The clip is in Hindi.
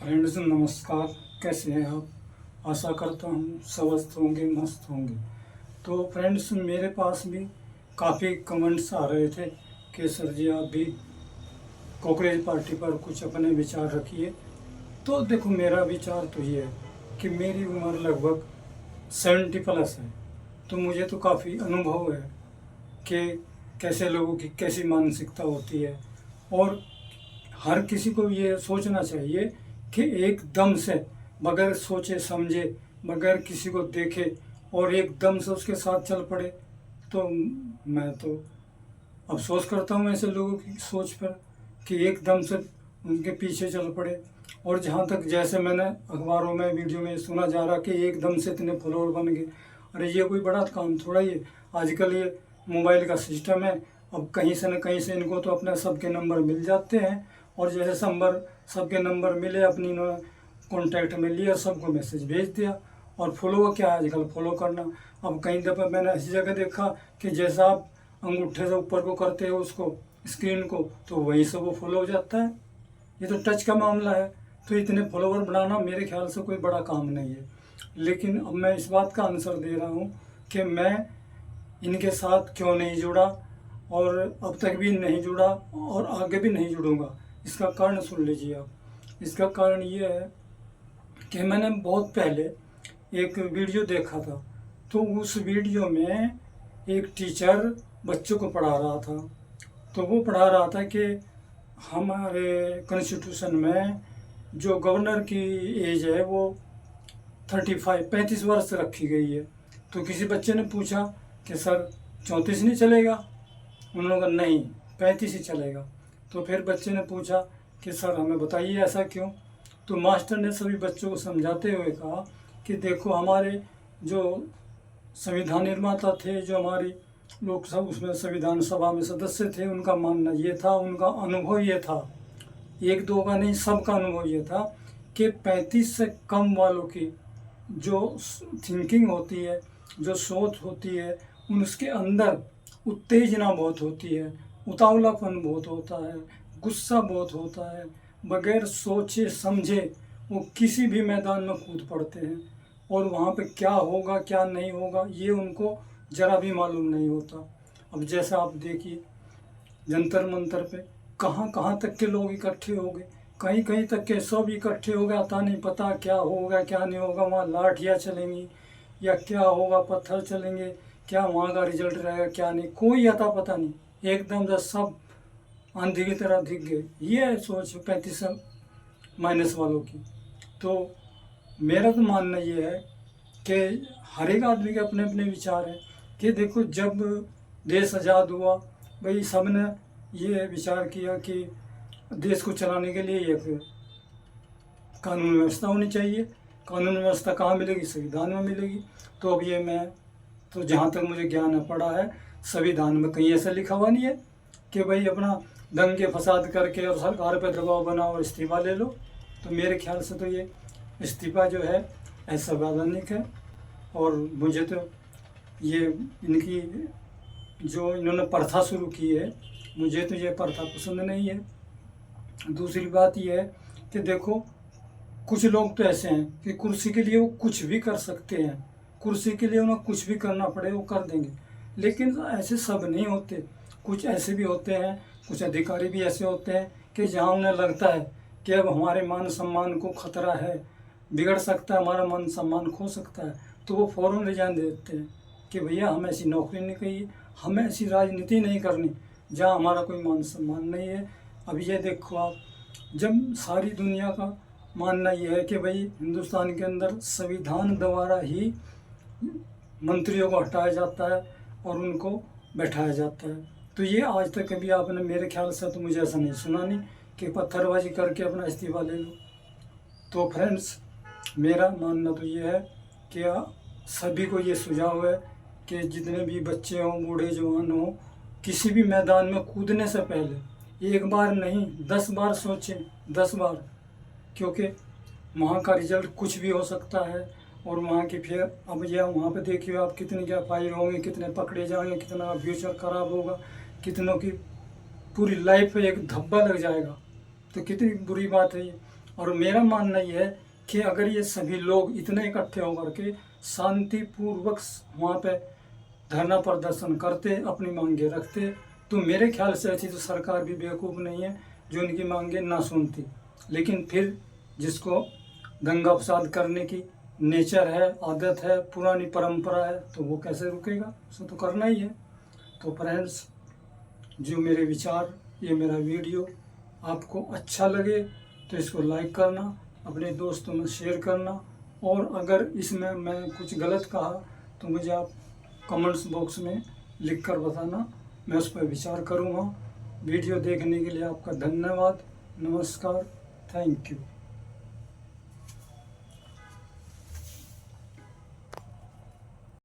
फ्रेंड्स नमस्कार। कैसे हैं आप? आशा करता हूँ स्वस्थ होंगे, मस्त होंगे। तो फ्रेंड्स मेरे पास भी काफ़ी कमेंट्स आ रहे थे कि सर जी आप भी कॉकरोच पार्टी पर कुछ अपने विचार रखिए। तो देखो मेरा विचार तो ये है कि मेरी उम्र लगभग 70+ है। तो मुझे तो काफ़ी अनुभव है कि कैसे लोगों की कैसी मानसिकता होती है। और हर किसी को ये सोचना चाहिए कि एकदम से बगैर सोचे समझे, बगैर किसी को देखे और एकदम से उसके साथ चल पड़े। तो मैं तो अफसोस करता हूँ ऐसे लोगों की सोच पर कि एकदम से उनके पीछे चल पड़े। और जहाँ तक जैसे मैंने अखबारों में वीडियो में सुना जा रहा कि एकदम से इतने फॉलोअर बन गए, अरे ये कोई बड़ा काम थोड़ा ही है। आजकल ये मोबाइल का सिस्टम है, अब कहीं से न कहीं से इनको तो अपने सबके नंबर मिल जाते हैं। और जैसे सबके नंबर मिले, अपनी कॉन्टैक्ट में लिया, सबको मैसेज भेज दिया। और फॉलो क्या है आजकल, फॉलो करना। अब कई दफ़ा मैंने ऐसी जगह देखा कि जैसा आप अंगूठे से ऊपर को करते हो उसको स्क्रीन को, तो वहीं से वो फॉलो हो जाता है। ये तो टच का मामला है। तो इतने फॉलोवर बनाना मेरे ख्याल से कोई बड़ा काम नहीं है। लेकिन अब मैं इस बात का आंसर दे रहा हूँ कि मैं इनके साथ क्यों नहीं जुड़ा, और अब तक भी नहीं जुड़ा और आगे भी नहीं जुड़ूंगा। इसका कारण सुन लीजिए आप। इसका कारण ये है कि मैंने बहुत पहले एक वीडियो देखा था। तो उस वीडियो में एक टीचर बच्चों को पढ़ा रहा था। तो वो पढ़ा रहा था कि हमारे कॉन्स्टिट्यूशन में जो गवर्नर की एज है वो 35 वर्ष रखी गई है। तो किसी बच्चे ने पूछा कि सर 34 नहीं चलेगा? उन्होंने कहा नहीं, 35 ही चलेगा। तो फिर बच्चे ने पूछा कि सर हमें बताइए ऐसा क्यों? तो मास्टर ने सभी बच्चों को समझाते हुए कहा कि देखो हमारे जो संविधान निर्माता थे, जो हमारी लोकसभा उसमें संविधान सभा में सदस्य थे, उनका मानना ये था, उनका अनुभव ये था, एक दो का नहीं सबका अनुभव ये था कि 35 से कम वालों की जो थिंकिंग होती है, जो सोच होती है, उसके अंदर उत्तेजना बहुत होती है, उतावलापन बहुत होता है, गुस्सा बहुत होता है। बगैर सोचे समझे वो किसी भी मैदान में कूद पड़ते हैं और वहाँ पे क्या होगा क्या नहीं होगा ये उनको ज़रा भी मालूम नहीं होता। अब जैसा आप देखिए जंतर मंतर पे कहाँ कहाँ तक के लोग इकट्ठे हो गए, कहीं कहीं तक के सब इकट्ठे हो गए। आता नहीं पता क्या होगा क्या नहीं होगा, वहाँ लाठियाँ चलेंगी या क्या होगा, पत्थर चलेंगे, क्या वहाँ का रिजल्ट रहेगा क्या नहीं, कोई अता पता नहीं। एकदम से सब आंधी की तरह दिख गए। ये है सोच 35 वालों की। तो मेरा तो मानना ये है कि हर एक आदमी के अपने अपने विचार हैं कि देखो जब देश आज़ाद हुआ भाई सब ने ये विचार किया कि देश को चलाने के लिए एक कानून व्यवस्था होनी चाहिए। कानून व्यवस्था कहाँ मिलेगी? संविधान में मिलेगी। तो अब ये मैं तो जहाँ तक मुझे ज्ञान पड़ा है संविधान में कहीं ऐसा लिखा हुआ नहीं है कि भाई अपना दंगे फसाद करके और सरकार पर दबाव बनाओ और इस्तीफा ले लो। तो मेरे ख्याल से तो ये इस्तीफा जो है असंवैधानिक है। और मुझे तो ये इनकी जो इन्होंने प्रथा शुरू की है, मुझे तो ये प्रथा पसंद नहीं है। दूसरी बात ये है कि देखो कुछ लोग तो ऐसे हैं कि कुर्सी के लिए वो कुछ भी कर सकते हैं, कुर्सी के लिए उन्हें कुछ भी करना पड़े वो कर देंगे। लेकिन ऐसे सब नहीं होते, कुछ ऐसे भी होते हैं, कुछ अधिकारी भी ऐसे होते हैं कि जहाँ उन्हें लगता है कि अब हमारे मान सम्मान को खतरा है, बिगड़ सकता है, हमारा मान सम्मान खो सकता है, तो वो फ़ौरन रिजाइन दे देते हैं कि भैया हमें ऐसी नौकरी नहीं चाहिए, हमें ऐसी राजनीति नहीं करनी जहाँ हमारा कोई मान सम्मान नहीं है। अब ये देखो आप, जब सारी दुनिया का मानना यह है कि भाई हिंदुस्तान के अंदर संविधान द्वारा ही मंत्रियों को हटाया जाता है और उनको बैठाया जाता है, तो ये आज तक कभी आपने मेरे ख्याल से तो मुझे ऐसा नहीं सुना नहीं कि पत्थरबाजी करके अपना इस्तीफा ले लो। तो फ्रेंड्स मेरा मानना तो ये है कि सभी को ये सुझाव है कि जितने भी बच्चे हों, बूढ़े जवान हों, किसी भी मैदान में कूदने से पहले एक बार नहीं 10 बार सोचें, 10 बार। क्योंकि वहाँ का रिजल्ट कुछ भी हो सकता है और वहाँ की फिर अब यह वहाँ पे देखिए आप कितनी क्या फाइल होंगे, कितने पकड़े जाएंगे, कितना फ्यूचर खराब होगा, कितनों की पूरी लाइफ पे एक धब्बा लग जाएगा। तो कितनी बुरी बात है ये। और मेरा मानना यह है कि अगर ये सभी लोग इतने इकट्ठे होकर के शांतिपूर्वक वहाँ पे धरना प्रदर्शन करते, अपनी मांगे रखते, तो मेरे ख्याल से ऐसी तो सरकार भी बेवकूफ़ नहीं है जो उनकी मांगे ना सुनती। लेकिन फिर जिसको दंगा फसाद करने की नेचर है, आदत है, पुरानी परंपरा है, तो वो कैसे रुकेगा, उसको तो करना ही है। तो फ्रेंड्स, जो मेरे विचार, ये मेरा वीडियो आपको अच्छा लगे तो इसको लाइक करना, अपने दोस्तों में शेयर करना, और अगर इसमें मैं कुछ गलत कहा तो मुझे आप कमेंट्स बॉक्स में लिख कर बताना, मैं उस पर विचार करूँगा। वीडियो देखने के लिए आपका धन्यवाद। नमस्कार, थैंक यू।